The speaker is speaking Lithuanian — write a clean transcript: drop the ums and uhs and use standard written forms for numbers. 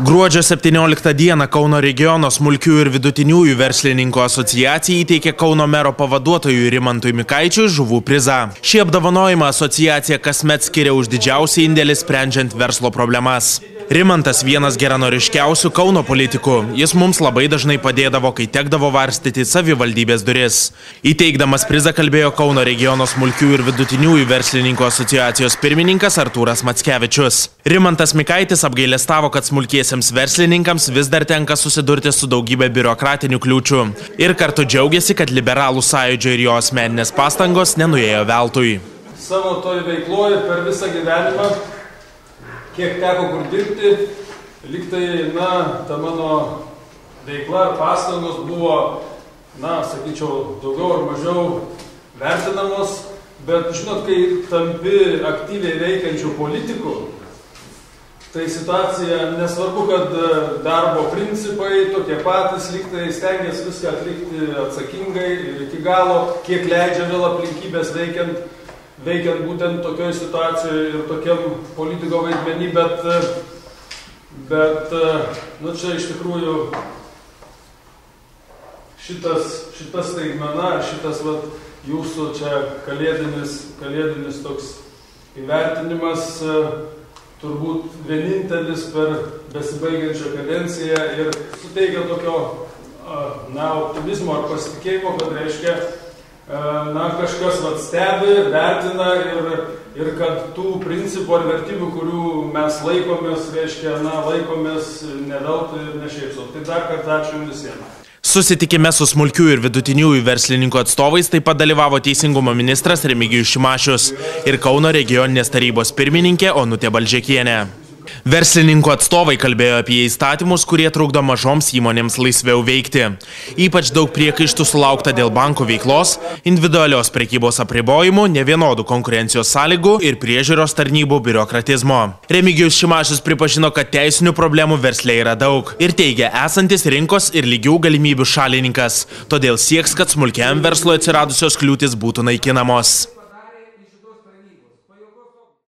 Gruodžio 17 dieną Kauno regiono smulkių ir vidutiniųjų verslininkų asociacija įteikė Kauno mero pavaduotojui Rimantui Mikaičiui žuvų prizą. Šį apdovanojimą asociacija kasmet skiria už didžiausią indėlį sprendžiant verslo problemas. Rimantas vienas geranoriškiausių Kauno politikų. Jis mums labai dažnai padėdavo, kai tekdavo varstyti savivaldybės duris. Įteikdamas prizą kalbėjo Kauno regiono smulkių ir vidutiniųjų verslininkų asociacijos pirmininkas Artūras Mackevičius. Rimantas Mikaitis apgailestavo, kad smulkiesiems verslininkams vis dar tenka susidurti su daugybė biurokratinių kliūčių. Ir kartu džiaugiasi, kad liberalų sąjūdžio ir jo asmeninės pastangos nenuėjo veltui. Savo toj veikloje per visą gyvenimą, kiek teko kur dirbti, liktai, ta mano veikla ir pastangos buvo, sakyčiau, daugiau ar mažiau vertinamos, bet, žinot, kai tampi aktyviai veikiančių politikų, tai situacija, nesvarbu, kad darbo principai tokie patys, liktai stengiasi viską atlikti atsakingai ir iki galo, kiek leidžia vėl aplinkybės veikiant būtent tokioj situacijoje ir tokiam politiko vaidmenį, bet čia iš tikrųjų šitas staigmena, šitas jūsų čia kalėdinis toks įvertinimas turbūt vienintelis per besibaigiančią kadenciją ir suteikia tokio optimizmo ar pasitikėjimo, kad reiškia kažkas stebi, vertina ir kad tų principų ar vertybių, kurių mes laikomės, reiškia, laikomės ne veltui ir ne šiaip sau. Tai dar kartą ačiū visiems. Susitikime su smulkių ir vidutiniųjų verslininkų atstovais taip pat dalyvavo Teisingumo ministras Remigijus Šimašius ir Kauno regioninės tarybos pirmininkė Onutė Balžekienė. Verslininkų atstovai kalbėjo apie įstatymus, kurie trukdo mažoms įmonėms laisviau veikti. Ypač daug priekaištų sulaukta dėl bankų veiklos, individualios prekybos apribojimų, nevienodų konkurencijos sąlygų ir priežiūros tarnybų biurokratizmo. Remigijus Šimašius pripažino, kad teisinių problemų versle yra daug ir teigia esantis rinkos ir lygių galimybių šalininkas. Todėl sieks, kad smulkiam verslui atsiradusios kliūtys būtų naikinamos.